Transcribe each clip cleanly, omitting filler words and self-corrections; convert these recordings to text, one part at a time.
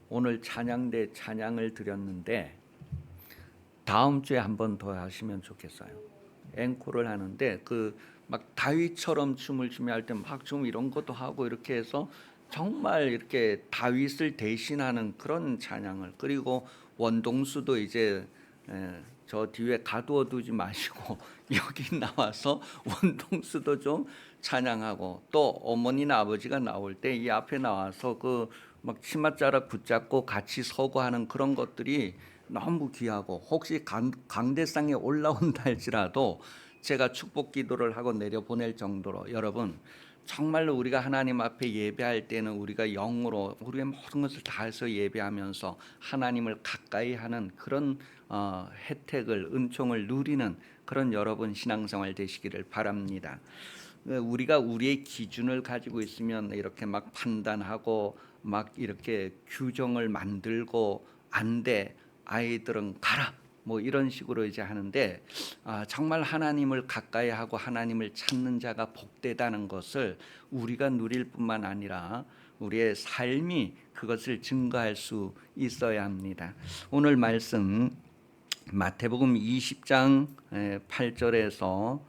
오늘 찬양대 찬양을 드렸는데 다음 주에 한 번 더 하시면 좋겠어요. 앵콜을 하는데 막 다윗처럼 춤을 추며 할 때 막 좀 이런 것도 하고 이렇게 해서 정말 이렇게 다윗을 대신하는 그런 찬양을, 그리고 원동수도 이제 저 뒤에 가두어 두지 마시고 여기 나와서 원동수도 좀 찬양하고, 또 어머니나 아버지가 나올 때 이 앞에 나와서 막 치맛자락 붙잡고 같이 서고 하는 그런 것들이 너무 귀하고, 혹시 강대상에 올라온다 할지라도 제가 축복 기도를 하고 내려 보낼 정도로, 여러분 정말로 우리가 하나님 앞에 예배할 때는 우리가 영으로 우리의 모든 것을 다해서 예배하면서 하나님을 가까이 하는 그런 혜택을, 은총을 누리는 그런 여러분 신앙생활 되시기를 바랍니다. 우리가 우리의 기준을 가지고 있으면 이렇게 막 판단하고 막 이렇게 규정을 만들고, 안 돼, 아이들은 가라, 뭐 이런 식으로 이제 하는데, 정말 하나님을 가까이 하고 하나님을 찾는 자가 복되다는 것을 우리가 누릴 뿐만 아니라 우리의 삶이 그것을 증거할 수 있어야 합니다. 오늘 말씀 마태복음 20장 8절에서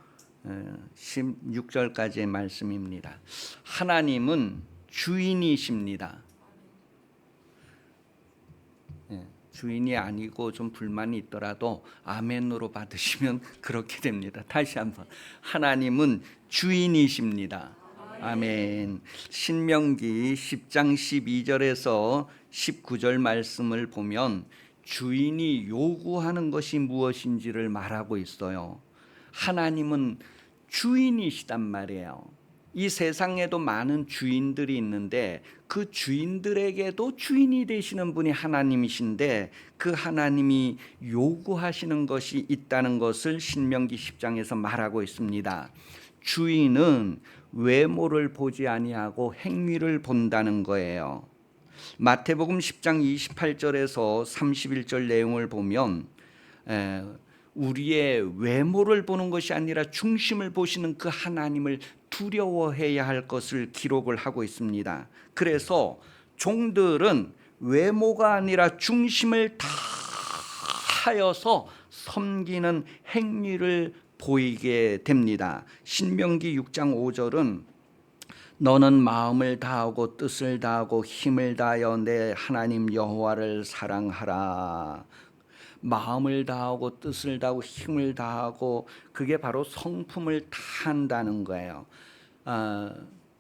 16절까지의 말씀입니다. 하나님은 주인이십니다. 주인이 아니고 좀 불만이 있더라도 아멘으로 받으시면 그렇게 됩니다. 다시 한번, 하나님은 주인이십니다. 아멘. 신명기 10장 12절에서 19절 말씀을 보면 주인이 요구하는 것이 무엇인지를 말하고 있어요. 하나님은 주인이시단 말이에요. 이 세상에도 많은 주인들이 있는데 그 주인들에게도 주인이 되시는 분이 하나님이신데, 그 하나님이 요구하시는 것이 있다는 것을 신명기 10장에서 말하고 있습니다. 주인은 외모를 보지 아니하고 행위를 본다는 거예요. 마태복음 10장 28절에서 31절 내용을 보면 우리의 외모를 보는 것이 아니라 중심을 보시는 그 하나님을 두려워해야 할 것을 기록을 하고 있습니다. 그래서 종들은 외모가 아니라 중심을 다하여서 섬기는 행위를 보이게 됩니다. 신명기 6장 5절은 너는 마음을 다하고 뜻을 다하고 힘을 다하여 내 하나님 여호와를 사랑하라. 마음을 다하고 뜻을 다하고 힘을 다하고, 그게 바로 성품을 다한다는 거예요.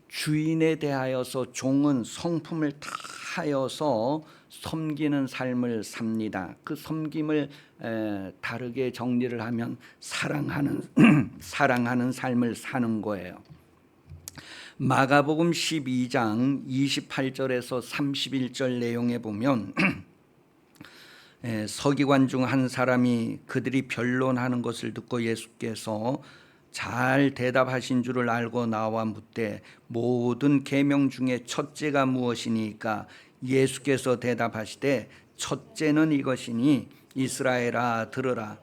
주인에 대하여서 종은 성품을 다하여서 섬기는 삶을 삽니다. 그 섬김을 다르게 정리를 하면 사랑하는 사랑하는 삶을 사는 거예요. 마가복음 12장 28절에서 31절 내용에 보면 서기관 중 한 사람이 그들이 변론하는 것을 듣고 예수께서 잘 대답하신 줄을 알고 나와 묻되 모든 계명 중에 첫째가 무엇이니까? 예수께서 대답하시되 첫째는 이것이니 이스라엘아 들으라.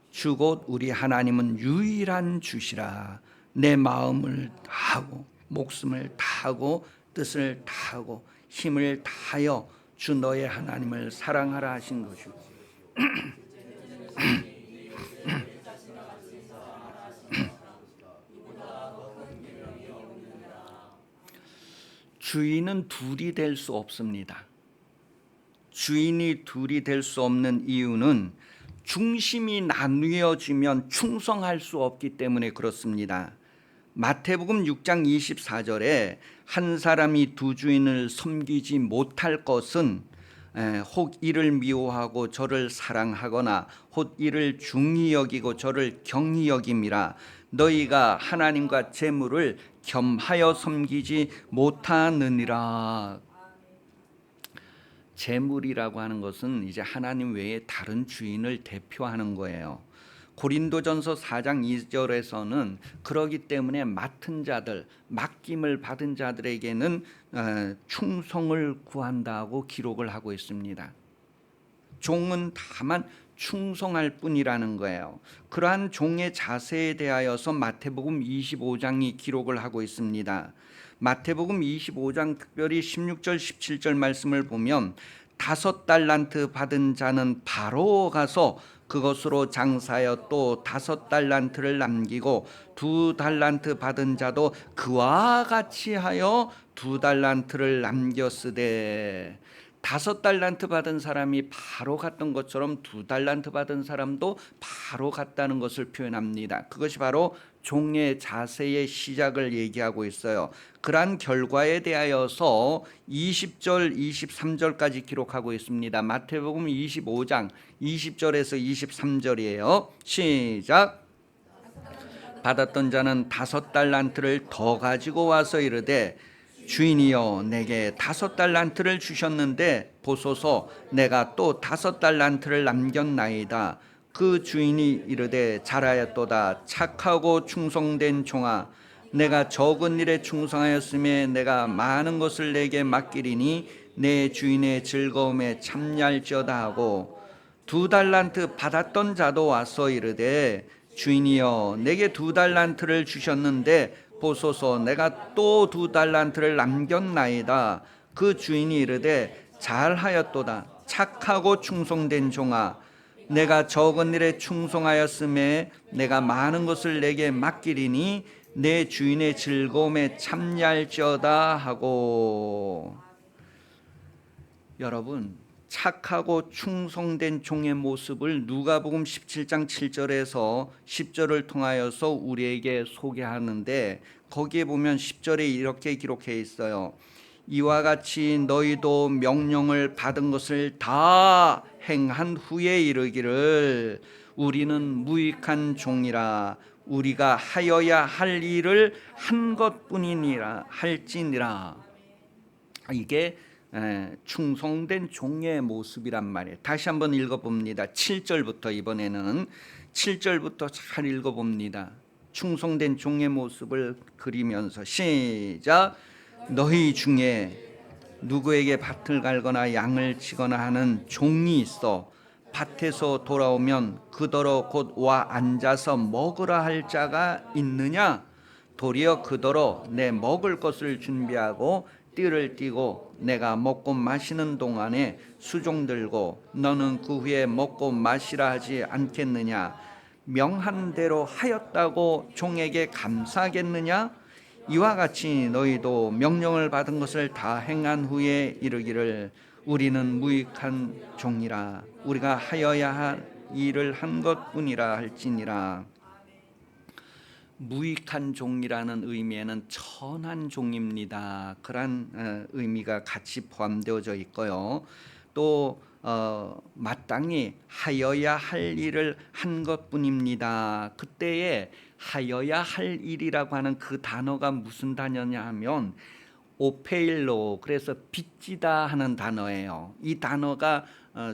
주 곧 우리 하나님은 유일한 주시라. 내 마음을 다하고 목숨을 다하고 뜻을 다하고 힘을 다하여 주 너의 하나님을 사랑하라 하신 것이고, 주인은 둘이 될 수 없습니다. 주인이 둘이 될 수 없는 이유는 중심이 나뉘어지면 충성할 수 없기 때문에 그렇습니다. 마태복음 6장 24절에 한 사람이 두 주인을 섬기지 못할 것은 혹 이를 미워하고 저를 사랑하거나 혹 이를 중히 여기고 저를 경히 여김이라. 너희가 하나님과 재물을 겸하여 섬기지 못하느니라. 재물이라고 하는 것은 이제 하나님 외에 다른 주인을 대표하는 거예요. 고린도전서 4장 2절에서는 그러기 때문에 맡은 자들, 맡김을 받은 자들에게는 충성을 구한다고 기록을 하고 있습니다. 종은 다만 충성할 뿐이라는 거예요. 그러한 종의 자세에 대하여서 마태복음 25장이 기록을 하고 있습니다. 마태복음 25장 특별히 16절 17절 말씀을 보면 5달란트 받은 자는 바로 가서 그것으로 장사하여 또 5달란트를 남기고 2달란트 받은 자도 그와 같이 하여 2달란트를 남겼으되, 5달란트 받은 사람이 바로 갔던 것처럼 2달란트 받은 사람도 바로 갔다는 것을 표현합니다. 그것이 바로 종의 자세의 시작을 얘기하고 있어요. 그러한 결과에 대하여서 20절 23절까지 기록하고 있습니다. 마태복음 25장 20절에서 23절이에요. 시작. 받았던 자는 5달란트를 더 가지고 와서 이르되 주인이여 내게 5달란트를 주셨는데 보소서 내가 또 5달란트를 남겼나이다. 그 주인이 이르되 잘하였도다 착하고 충성된 종아, 내가 적은 일에 충성하였음에 내가 많은 것을 내게 맡기리니 내 주인의 즐거움에 참여할지어다 하고, 2달란트 받았던 자도 와서 이르되 주인이여 내게 2달란트를 주셨는데 보소서 내가 또 2달란트를 남겼나이다. 그 주인이 이르되 잘하였도다 착하고 충성된 종아, 내가 적은 일에 충성하였음에 내가 많은 것을 내게 맡기리니 내 주인의 즐거움에 참여할지어다 하고. 여러분, 착하고 충성된 종의 모습을 누가복음 17장 7절에서 10절을 통하여서 우리에게 소개하는데, 거기에 보면 10절에 이렇게 기록해 있어요. 이와 같이 너희도 명령을 받은 것을 다 행한 후에 이르기를 우리는 무익한 종이라, 우리가 하여야 할 일을 한 것뿐이니라 할지니라. 이게 충성된 종의 모습이란 말이에요. 다시 한번 읽어봅니다. 7절부터, 이번에는 7절부터 잘 읽어봅니다. 충성된 종의 모습을 그리면서 시작. 너희 중에 누구에게 밭을 갈거나 양을 치거나 하는 종이 있어 밭에서 돌아오면 그더러 곧 와 앉아서 먹으라 할 자가 있느냐? 도리어 그더러 내 먹을 것을 준비하고 띠를 띠고 내가 먹고 마시는 동안에 수종 들고 너는 그 후에 먹고 마시라 하지 않겠느냐? 명한 대로 하였다고 종에게 감사하겠느냐? 이와 같이 너희도 명령을 받은 것을 다 행한 후에 이르기를 우리는 무익한 종이라, 우리가 하여야 할 일을 한 것뿐이라 할지니라. 무익한 종이라는 의미에는 천한 종입니다. 그런 의미가 같이 포함되어져 있고요. 또 마땅히 하여야 할 일을 한 것뿐입니다. 그때에 하여야 할 일이라고 하는 그 단어가 무슨 단어냐 하면 오페일로, 그래서 빚지다 하는 단어예요. 이 단어가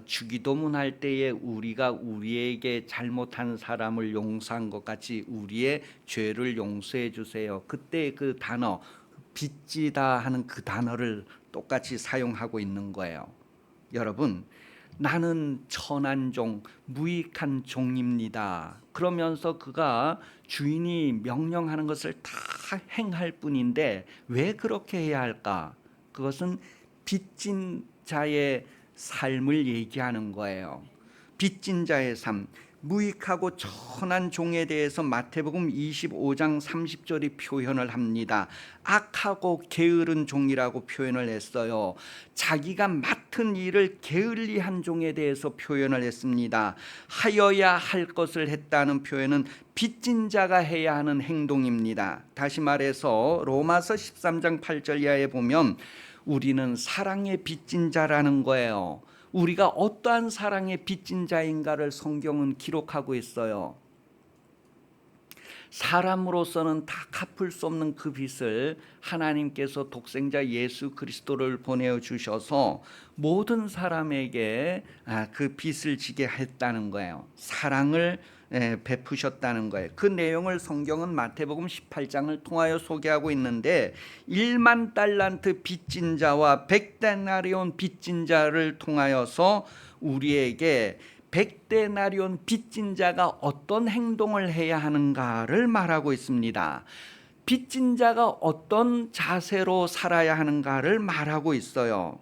주기도문 할 때에 우리가 우리에게 잘못한 사람을 용서한 것 같이 우리의 죄를 용서해 주세요. 그때 그 단어 빚지다 하는 그 단어를 똑같이 사용하고 있는 거예요. 여러분, 나는 천한 종, 무익한 종입니다. 그러면서 그가 주인이 명령하는 것을 다 행할 뿐인데 왜 그렇게 해야 할까? 그것은 빚진 자의 삶을 얘기하는 거예요. 빚진 자의 삶, 무익하고 천한 종에 대해서 마태복음 25장 30절이 표현을 합니다. 악하고 게으른 종이라고 표현을 했어요. 자기가 맡은 일을 게을리한 종에 대해서 표현을 했습니다. 하여야 할 것을 했다는 표현은 빚진 자가 해야 하는 행동입니다. 다시 말해서 로마서 13장 8절 이하에 보면 우리는 사랑의 빚진 자라는 거예요. 우리가 어떠한 사랑의 빚진 자인가를 성경은 기록하고 있어요. 사람으로서는 다 갚을 수 없는 그 빚을 하나님께서 독생자 예수 그리스도를 보내어 주셔서 모든 사람에게 그 빚을 지게 했다는 거예요. 사랑을 베푸셨다는 거예요. 그 내용을 성경은 마태복음 18장을 통하여 소개하고 있는데 1만 달란트 빚진 자와 100데나리온 빚진 자를 통하여서 우리에게 100데나리온 빚진 자가 어떤 행동을 해야 하는가를 말하고 있습니다. 빚진 자가 어떤 자세로 살아야 하는가를 말하고 있어요.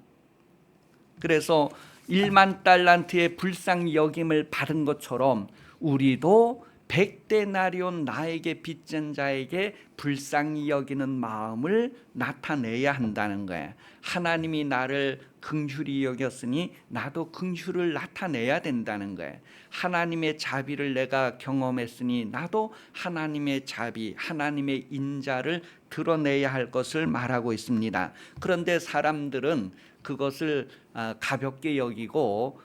그래서 1만 달란트의 불쌍히 여김을 받은 것처럼 우리도 100데나리온 나에게 빚진 자에게 불쌍히 여기는 마음을 나타내야 한다는 거예요. 하나님이 나를 긍휼히 여겼으니 나도 긍휼을 나타내야 된다는 거예요. 하나님의 자비를 내가 경험했으니 나도 하나님의 자비, 하나님의 인자를 드러내야 할 것을 말하고 있습니다. 그런데 사람들은 그것을 가볍게 여기고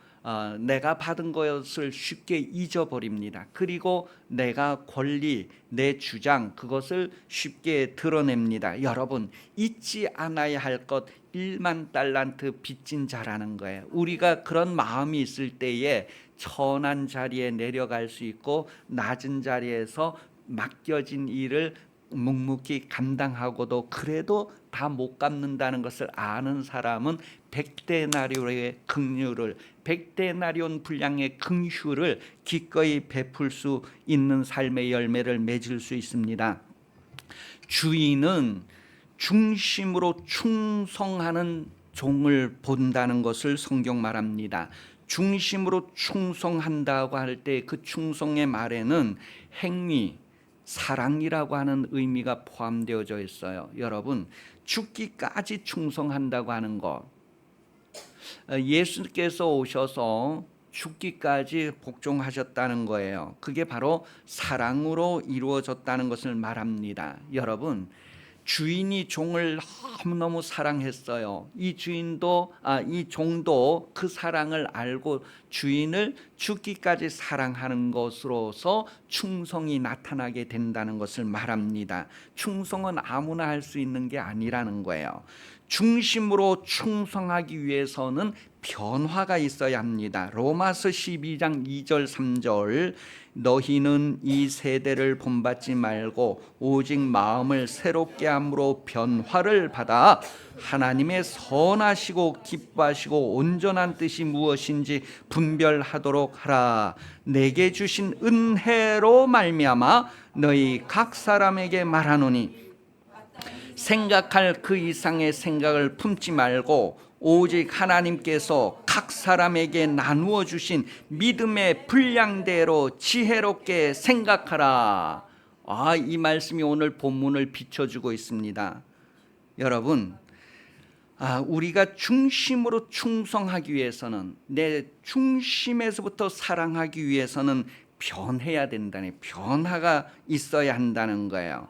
내가 받은 것을 쉽게 잊어버립니다. 그리고 내가 권리, 내 주장 그것을 쉽게 드러냅니다. 여러분, 잊지 않아야 할 것 1만 달란트 빚진 자라는 거예요. 우리가 그런 마음이 있을 때에 천한 자리에 내려갈 수 있고 낮은 자리에서 맡겨진 일을 묵묵히 감당하고도 그래도 다 못 갚는다는 것을 아는 사람은 100데나리온의 긍휼을, 100데나리온 분량의 긍휼을 기꺼이 베풀 수 있는 삶의 열매를 맺을 수 있습니다. 주인은 중심으로 충성하는 종을 본다는 것을 성경 말합니다. 중심으로 충성한다고 할 때 그 충성의 말에는 행위, 사랑이라고 하는 의미가 포함되어져 있어요. 여러분, 죽기까지 충성한다고 하는 것, 예수께서 오셔서 죽기까지 복종하셨다는 거예요. 그게 바로 사랑으로 이루어졌다는 것을 말합니다. 여러분, 주인이 종을 너무너무 사랑했어요. 이 종도 그 사랑을 알고 주인을 죽기까지 사랑하는 것으로서 충성이 나타나게 된다는 것을 말합니다. 충성은 아무나 할 수 있는 게 아니라는 거예요. 중심으로 충성하기 위해서는 변화가 있어야 합니다. 로마서 12장 2절 3절 너희는 이 세대를 본받지 말고 오직 마음을 새롭게 함으로 변화를 받아 하나님의 선하시고 기뻐하시고 온전한 뜻이 무엇인지 분별하도록 하라. 내게 주신 은혜로 말미암아 너희 각 사람에게 말하노니 생각할 그 이상의 생각을 품지 말고 오직 하나님께서 각 사람에게 나누어 주신 믿음의 분량대로 지혜롭게 생각하라. 이 말씀이 오늘 본문을 비춰주고 있습니다. 여러분, 우리가 중심으로 충성하기 위해서는, 내 중심에서부터 사랑하기 위해서는 변해야 된다는, 변화가 있어야 한다는 거예요.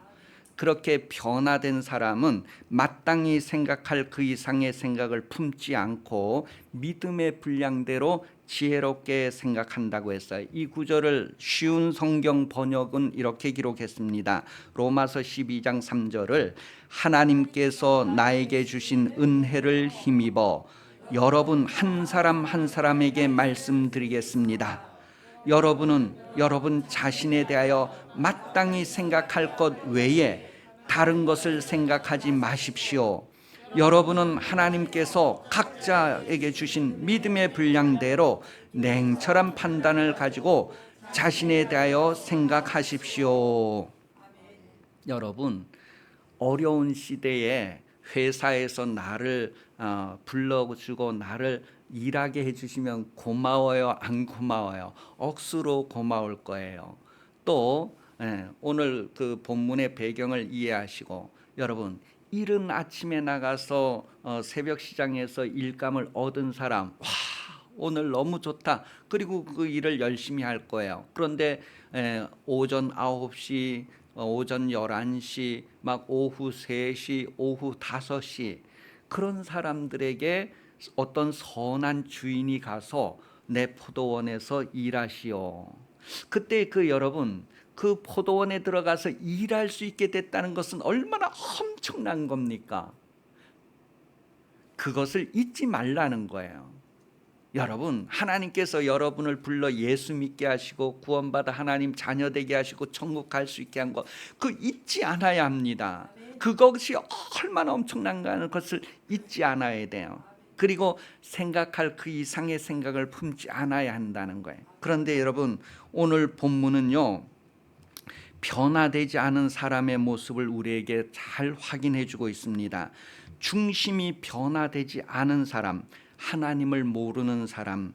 그렇게 변화된 사람은 마땅히 생각할 그 이상의 생각을 품지 않고 믿음의 분량대로 지혜롭게 생각한다고 했어요. 이 구절을 쉬운 성경 번역은 이렇게 기록했습니다. 로마서 12장 3절을 하나님께서 나에게 주신 은혜를 힘입어 여러분 한 사람 한 사람에게 말씀드리겠습니다. 여러분은 여러분 자신에 대하여 마땅히 생각할 것 외에 다른 것을 생각하지 마십시오. 여러분은 하나님께서 각자에게 주신 믿음의 분량대로 냉철한 판단을 가지고 자신에 대하여 생각하십시오. 여러분, 어려운 시대에 회사에서 나를 불러주고 나를 일하게 해주시면 고마워요, 안 고마워요? 억수로 고마울 거예요. 또 오늘 그 본문의 배경을 이해하시고, 여러분, 이른 아침에 나가서 새벽 시장에서 일감을 얻은 사람, 와, 오늘 너무 좋다. 그리고 그 일을 열심히 할 거예요. 그런데 오전 9시, 오전 11시, 막 오후 3시, 오후 5시 그런 사람들에게 어떤 선한 주인이 가서 내 포도원에서 일하시오. 그때 여러분, 그 포도원에 들어가서 일할 수 있게 됐다는 것은 얼마나 엄청난 겁니까? 그것을 잊지 말라는 거예요. 여러분, 하나님께서 여러분을 불러 예수 믿게 하시고 구원받아 하나님 자녀 되게 하시고 천국 갈 수 있게 한 것, 그 잊지 않아야 합니다. 그것이 얼마나 엄청난가 하는 것을 잊지 않아야 돼요. 그리고 생각할 그 이상의 생각을 품지 않아야 한다는 거예요. 그런데 여러분, 오늘 본문은요, 변화되지 않은 사람의 모습을 우리에게 잘 확인해 주고 있습니다. 중심이 변화되지 않은 사람, 하나님을 모르는 사람,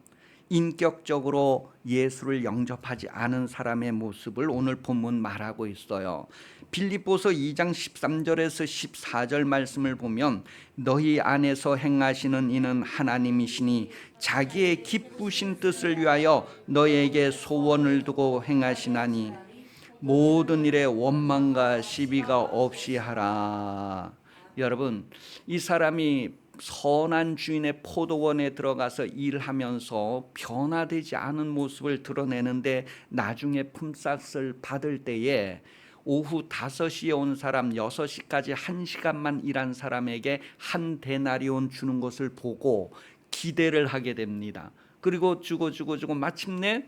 인격적으로 예수를 영접하지 않은 사람의 모습을 오늘 본문 말하고 있어요. 빌립보서 2장 13절에서 14절 말씀을 보면 너희 안에서 행하시는 이는 하나님이시니 자기의 기쁘신 뜻을 위하여 너희에게 소원을 두고 행하시나니 모든 일에 원망과 시비가 없이 하라. 여러분, 이 사람이 선한 주인의 포도원에 들어가서 일하면서 변화되지 않은 모습을 드러내는데 나중에 품삯을 받을 때에 오후 5시에 온 사람 6시까지 1시간만 일한 사람에게 한 데나리온 주는 것을 보고 기대를 하게 됩니다. 그리고 주고 마침내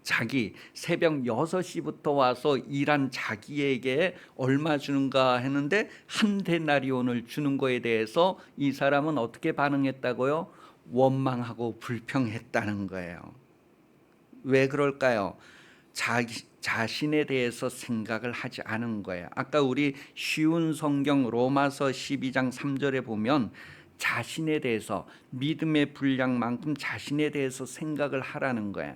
자기 새벽 6시부터 와서 일한 자기에게 얼마 주는가 했는데 한 데나리온을 주는 거에 대해서 이 사람은 어떻게 반응했다고요? 원망하고 불평했다는 거예요. 왜 그럴까요? 자신에 대해서 생각을 하지 않은 거예요. 아까 우리 쉬운 성경 로마서 12장 3절에 보면 자신에 대해서 믿음의 분량만큼 자신에 대해서 생각을 하라는 거예요.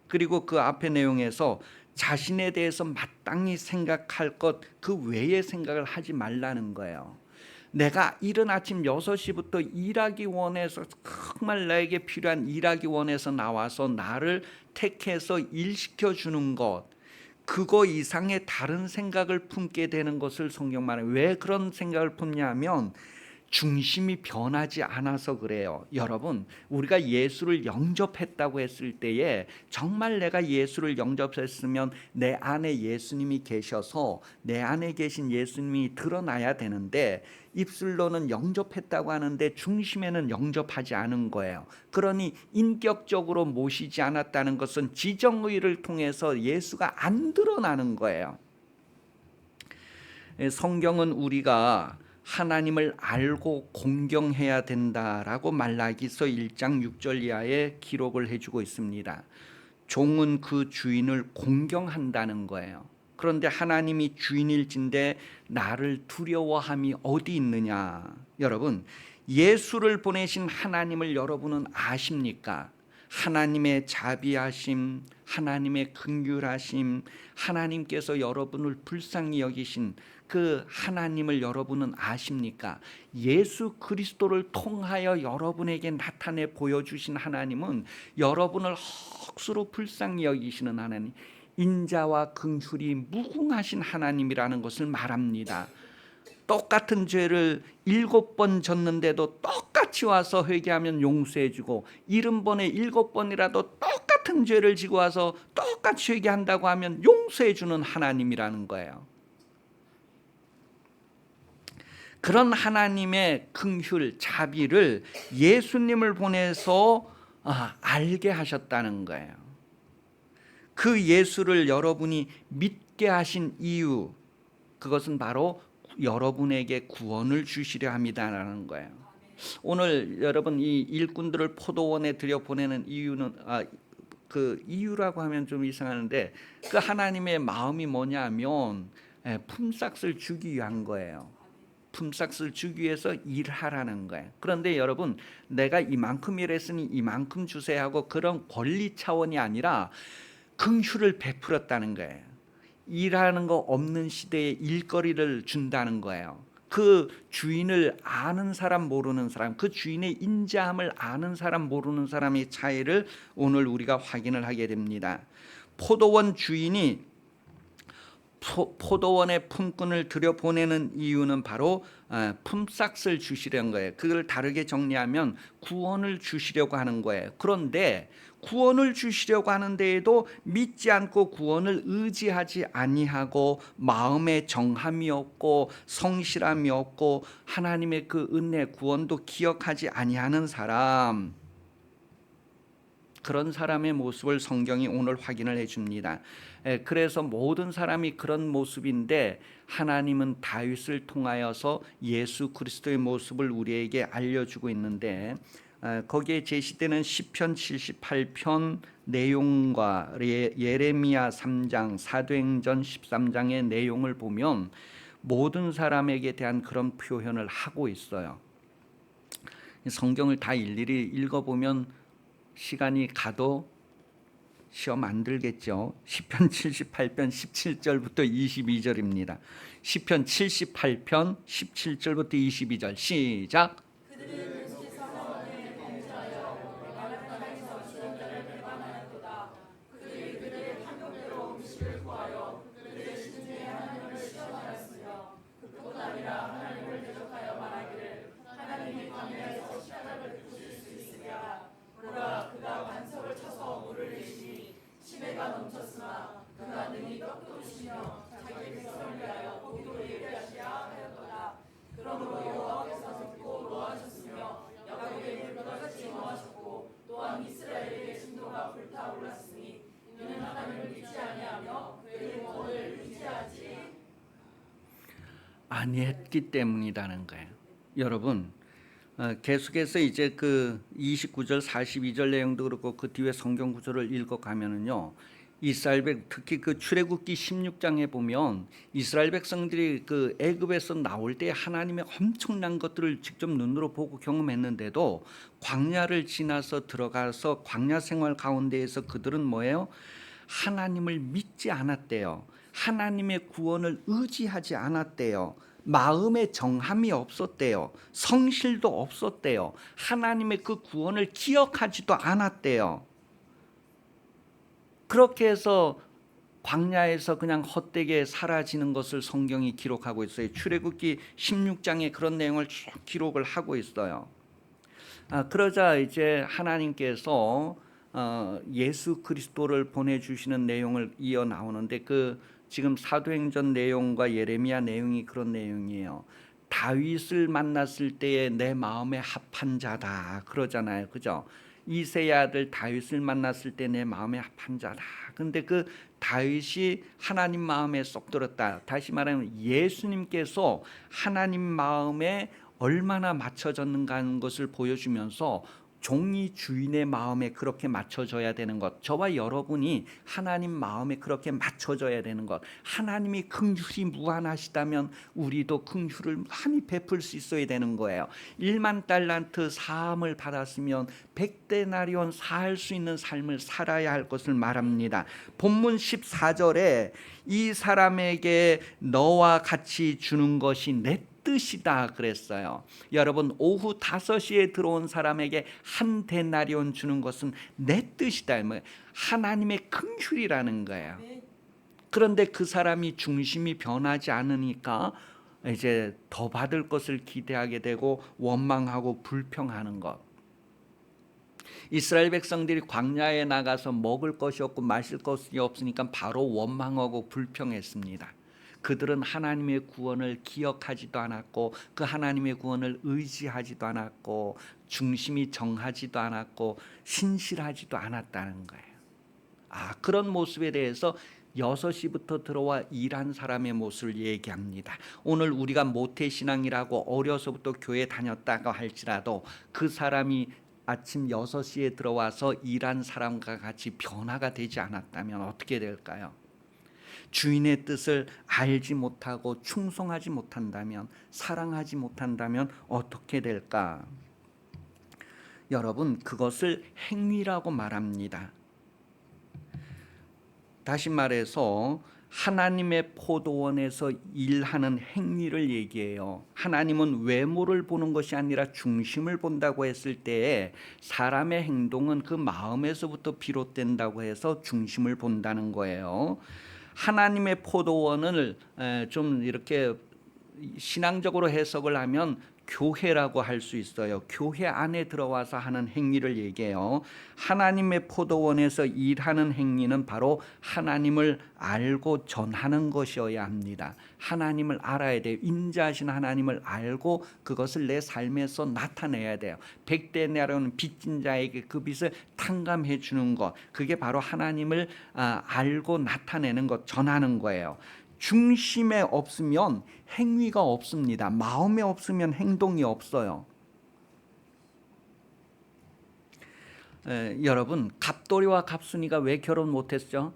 그리고 그 앞의 내용에서 자신에 대해서 마땅히 생각할 것 그 외의 생각을 하지 말라는 거예요. 내가 이른 아침 6시부터 일하기 원해서 정말 나에게 필요한 일하기 원해서 나와서 나를 택해서 일시켜 주는 것, 그거 이상의 다른 생각을 품게 되는 것을 성경 말해요. 왜 그런 생각을 품냐 하면 중심이 변하지 않아서 그래요. 여러분, 우리가 예수를 영접했다고 했을 때에 정말 내가 예수를 영접했으면 내 안에 예수님이 계셔서 내 안에 계신 예수님이 드러나야 되는데 입술로는 영접했다고 하는데 중심에는 영접하지 않은 거예요. 그러니 인격적으로 모시지 않았다는 것은 지정의를 통해서 예수가 안 드러나는 거예요. 성경은 우리가 하나님을 알고 공경해야 된다라고 말라기서 1장 6절 이하에 기록을 해주고 있습니다. 종은 그 주인을 공경한다는 거예요. 그런데 하나님이 주인일진데 나를 두려워함이 어디 있느냐? 여러분, 예수를 보내신 하나님을 여러분은 아십니까? 하나님의 자비하심, 하나님의 긍휼하심, 하나님께서 여러분을 불쌍히 여기신 그 하나님을 여러분은 아십니까? 예수 그리스도를 통하여 여러분에게 나타내 보여주신 하나님은 여러분을 억수로 불쌍히 여기시는 하나님, 인자와 긍휼이 무궁하신 하나님이라는 것을 말합니다. 똑같은 죄를 7번 졌는데도 똑같이 와서 회개하면 용서해주고 70번에 7번이라도 똑같은 죄를 지고 와서 똑같이 회개한다고 하면 용서해주는 하나님이라는 거예요. 그런 하나님의 긍휼, 자비를 예수님을 보내서 알게 하셨다는 거예요. 그 예수를 여러분이 믿게 하신 이유, 그것은 바로 여러분에게 구원을 주시려 합니다라는 거예요. 오늘 여러분 이 일꾼들을 포도원에 들여보내는 이유는 그 이유라고 하면 좀 이상하는데 그 하나님의 마음이 뭐냐면 품삯을 주기 위한 거예요. 품삯을 주기 위해서 일하라는 거예요. 그런데 여러분, 내가 이만큼 일했으니 이만큼 주세요 하고 그런 권리 차원이 아니라 긍휼을 베풀었다는 거예요. 일하는 거 없는 시대에 일거리를 준다는 거예요. 그 주인을 아는 사람 모르는 사람, 그 주인의 인자함을 아는 사람 모르는 사람의 차이를 오늘 우리가 확인을 하게 됩니다. 포도원 주인이 포도원의 품꾼을 들여보내는 이유는 바로 품삯을 주시려는 거예요. 그걸 다르게 정리하면 구원을 주시려고 하는 거예요. 그런데 구원을 주시려고 하는 데에도 믿지 않고 구원을 의지하지 아니하고 마음에 정함이 없고 성실함이 없고 하나님의 그 은혜 구원도 기억하지 아니하는 사람, 그런 사람의 모습을 성경이 오늘 확인을 해줍니다. 그래서 모든 사람이 그런 모습인데 하나님은 다윗을 통하여서 예수 그리스도의 모습을 우리에게 알려주고 있는데 거기에 제시되는 시편 78편 내용과 예레미야 3장, 사도행전 13장의 내용을 보면 모든 사람에게 대한 그런 표현을 하고 있어요. 성경을 다 일일이 읽어보면 시간이 가도 시험 안 들겠죠. 시편 78편 17절부터 22절입니다. 시편 78편 17절부터 22절 시작. 아니했기 때문이라는 거예요. 여러분, 계속해서 이제 그 29절 42절 내용도 그렇고 그 뒤에 성경 구절을 읽어가면은요, 이스라엘 특히 그 출애굽기 16장에 보면 이스라엘 백성들이 그 애굽에서 나올 때 하나님의 엄청난 것들을 직접 눈으로 보고 경험했는데도 광야를 지나서 들어가서 광야 생활 가운데에서 그들은 뭐예요? 하나님을 믿지 않았대요. 하나님의 구원을 의지하지 않았대요. 마음의 정함이 없었대요. 성실도 없었대요. 하나님의 그 구원을 기억하지도 않았대요. 그렇게 해서 광야에서 그냥 헛되게 사라지는 것을 성경이 기록하고 있어요. 출애굽기 16장에 그런 내용을 쭉 기록을 하고 있어요. 그러자 이제 하나님께서 예수 그리스도를 보내주시는 내용을 이어 나오는데 그 지금 사도행전 내용과 예레미야 내용이 그런 내용이에요. 다윗을 만났을 때에 내 마음에 합한 자다 그러잖아요, 그죠? 이새의 아들 다윗을 만났을 때 내 마음에 합한 자다. 근데 그 다윗이 하나님 마음에 쏙 들었다. 다시 말하면 예수님께서 하나님 마음에 얼마나 맞춰졌는가 하는 것을 보여주면서 종이 주인의 마음에 그렇게 맞춰져야 되는 것, 저와 여러분이 하나님 마음에 그렇게 맞춰져야 되는 것, 하나님이 긍휼이 무한하시다면 우리도 긍휼을 많이 베풀 수 있어야 되는 거예요. 1만 달란트 사함을 받았으면 100데나리온 사할 수 있는 삶을 살아야 할 것을 말합니다. 본문 14절에 이 사람에게 너와 같이 주는 것이 내 뜻이다 그랬어요. 여러분, 오후 5시에 들어온 사람에게 한 데나리온 주는 것은 내 뜻이다. 하나님의 긍휼이라는 거예요. 그런데 그 사람이 중심이 변하지 않으니까 이제 더 받을 것을 기대하게 되고 원망하고 불평하는 것. 이스라엘 백성들이 광야에 나가서 먹을 것이 없고 마실 것이 없으니까 바로 원망하고 불평했습니다. 그들은 하나님의 구원을 기억하지도 않았고 그 하나님의 구원을 의지하지도 않았고 중심이 정하지도 않았고 신실하지도 않았다는 거예요. 그런 모습에 대해서 6시부터 들어와 일한 사람의 모습을 얘기합니다. 오늘 우리가 모태신앙이라고 어려서부터 교회 다녔다고 할지라도 그 사람이 아침 6시에 들어와서 일한 사람과 같이 변화가 되지 않았다면 어떻게 될까요? 주인의 뜻을 알지 못하고 충성하지 못한다면, 사랑하지 못한다면 어떻게 될까? 여러분, 그것을 행위라고 말합니다. 다시 말해서 하나님의 포도원에서 일하는 행위를 얘기해요. 하나님은 외모를 보는 것이 아니라 중심을 본다고 했을 때에 사람의 행동은 그 마음에서부터 비롯된다고 해서 중심을 본다는 거예요. 하나님의 포도원을 좀 이렇게 신앙적으로 해석을 하면 교회라고 할 수 있어요. 교회 안에 들어와서 하는 행위를 얘기해요. 하나님의 포도원에서 일하는 행위는 바로 하나님을 알고 전하는 것이어야 합니다. 하나님을 알아야 돼요. 인자하신 하나님을 알고 그것을 내 삶에서 나타내야 돼요. 100데나리온 빚진 자에게 그 빚을 탕감해 주는 것, 그게 바로 하나님을 알고 나타내는 것, 전하는 거예요. 중심에 없으면 행위가 없습니다. 마음에 없으면 행동이 없어요. 여러분 갑돌이와 갑순이가 왜 결혼 못했죠?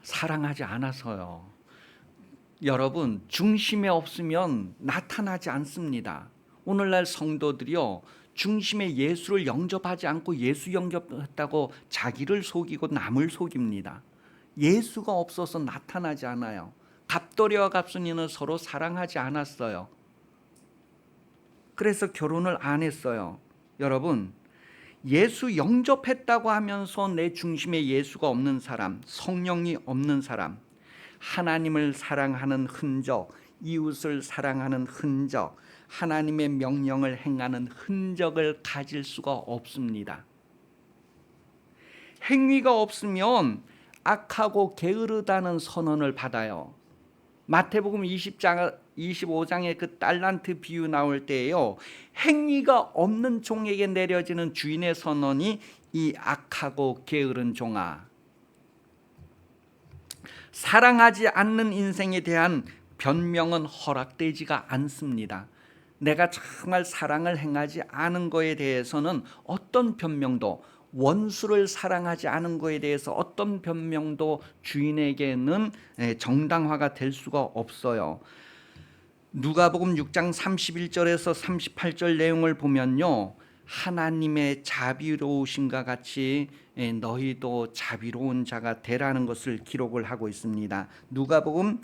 사랑하지 않아서요. 여러분 중심에 없으면 나타나지 않습니다. 오늘날 성도들이요 중심에 예수를 영접하지 않고 예수 영접했다고 자기를 속이고 남을 속입니다. 예수가 없어서 나타나지 않아요. 갑돌이와 갑순이는 서로 사랑하지 않았어요. 그래서 결혼을 안 했어요. 여러분 예수 영접했다고 하면서 내 중심에 예수가 없는 사람, 성령이 없는 사람, 하나님을 사랑하는 흔적, 이웃을 사랑하는 흔적, 하나님의 명령을 행하는 흔적을 가질 수가 없습니다. 행위가 없으면 악하고 게으르다는 선언을 받아요. 마태복음 25장에 그 달란트 비유 나올 때에요, 행위가 없는 종에게 내려지는 주인의 선언이 이 악하고 게으른 종아, 사랑하지 않는 인생에 대한 변명은 허락되지가 않습니다. 내가 정말 사랑을 행하지 않은 거에 대해서는 어떤 변명도, 원수를 사랑하지 않은 거에 대해서 어떤 변명도 주인에게는 정당화가 될 수가 없어요. 누가복음 6장 31절에서 38절 내용을 보면요, 하나님의 자비로우심과 같이 너희도 자비로운 자가 되라는 것을 기록을 하고 있습니다. 누가복음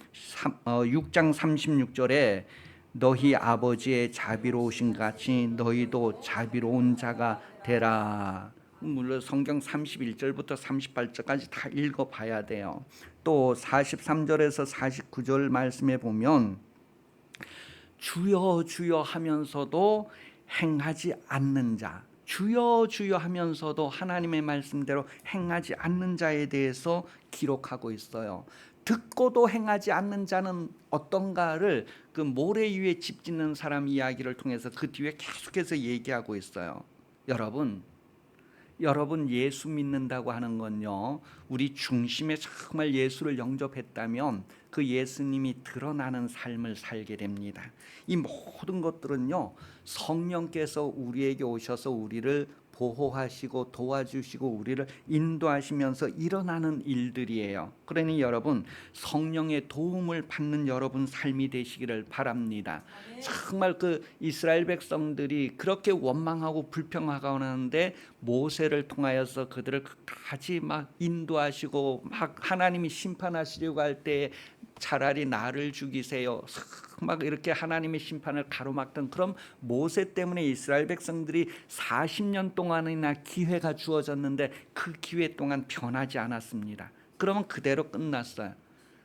6장 36절에 너희 아버지의 자비로우심 같이 너희도 자비로운 자가 되라. 물론 성경 31절부터 38절까지 다 읽어봐야 돼요. 또 43절에서 49절 말씀에 보면 주여 주여 하면서도 행하지 않는 자, 주여 주여 하면서도 하나님의 말씀대로 행하지 않는 자에 대해서 기록하고 있어요. 듣고도 행하지 않는 자는 어떤가를 그 모래 위에 집 짓는 사람 이야기를 통해서 그 뒤에 계속해서 얘기하고 있어요. 여러분 예수 믿는다고 하는 건요, 우리 중심에 정말 예수를 영접했다면 그 예수님이 드러나는 삶을 살게 됩니다. 이 모든 것들은요 성령께서 우리에게 오셔서 우리를 보호하시고 도와주시고 우리를 인도하시면서 일어나는 일들이에요. 그러니 여러분 성령의 도움을 받는 여러분 삶이 되시기를 바랍니다. 정말 그 이스라엘 백성들이 그렇게 원망하고 불평하고 하는데 모세를 통하여서 그들을 끝까지 막 인도하시고 막 하나님이 심판하시려고 할 때 차라리 나를 죽이세요 막 이렇게 하나님의 심판을 가로막던 그런 모세 때문에 이스라엘 백성들이 40년 동안이나 기회가 주어졌는데 그 기회 동안 변하지 않았습니다. 그러면 그대로 끝났어요.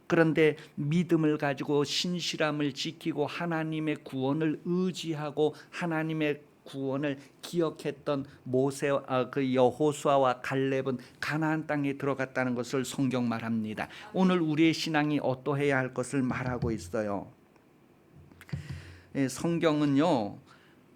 그런데 믿음을 가지고 신실함을 지키고 하나님의 구원을 의지하고 하나님의 구원을 기억했던 모세, 그 여호수아와 갈렙은 가나안 땅에 들어갔다는 것을 성경 말합니다. 오늘 우리의 신앙이 어떠해야 할 것을 말하고 있어요. 성경은요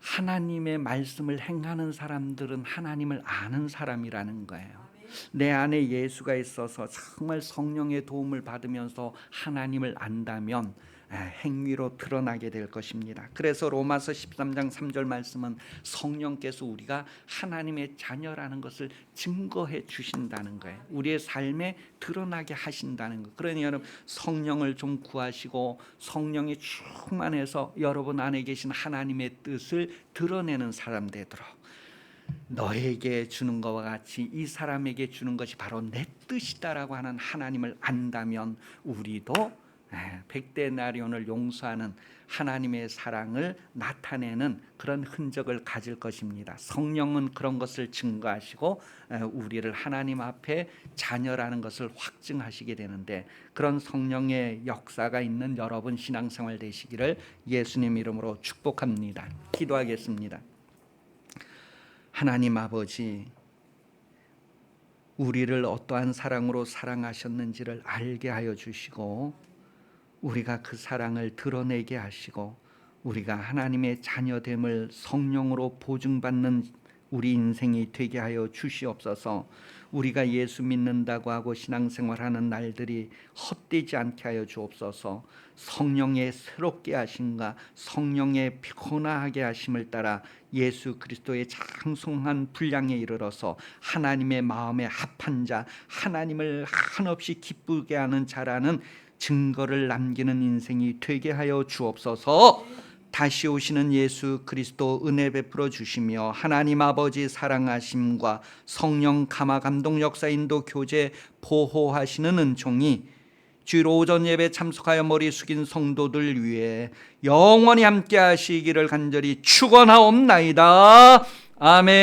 하나님의 말씀을 행하는 사람들은 하나님을 아는 사람이라는 거예요. 내 안에 예수가 있어서 정말 성령의 도움을 받으면서 하나님을 안다면 행위로 드러나게 될 것입니다. 그래서 로마서 13장 3절 말씀은 성령께서 우리가 하나님의 자녀라는 것을 증거해 주신다는 거예요. 우리의 삶에 드러나게 하신다는 거. 그러니 여러분 성령을 좀 구하시고 성령이 충만해서 여러분 안에 계신 하나님의 뜻을 드러내는 사람 되도록, 너에게 주는 것과 같이 이 사람에게 주는 것이 바로 내 뜻이다라고 하는 하나님을 안다면 우리도 백대나리온을 용서하는 하나님의 사랑을 나타내는 그런 흔적을 가질 것입니다. 성령은 그런 것을 증거하시고 우리를 하나님 앞에 자녀라는 것을 확증하시게 되는데, 그런 성령의 역사가 있는 여러분 신앙생활 되시기를 예수님 이름으로 축복합니다. 기도하겠습니다. 하나님 아버지, 우리를 어떠한 사랑으로 사랑하셨는지를 알게 하여 주시고 우리가 그 사랑을 드러내게 하시고 우리가 하나님의 자녀됨을 성령으로 보증받는 우리 인생이 되게 하여 주시옵소서. 우리가 예수 믿는다고 하고 신앙생활하는 날들이 헛되지 않게 하여 주옵소서. 성령의 새롭게 하심과 성령의 변화하게 하심을 따라 예수 그리스도의 장성한 분량에 이르러서 하나님의 마음에 합한 자, 하나님을 한없이 기쁘게 하는 자라는 증거를 남기는 인생이 되게 하여 주옵소서. 다시 오시는 예수 그리스도 은혜 베풀어 주시며 하나님 아버지 사랑하심과 성령 감화 감동 역사 인도 교제 보호하시는 은총이 주일 오전 예배 참석하여 머리 숙인 성도들 위해 영원히 함께 하시기를 간절히 축원하옵나이다. 아멘.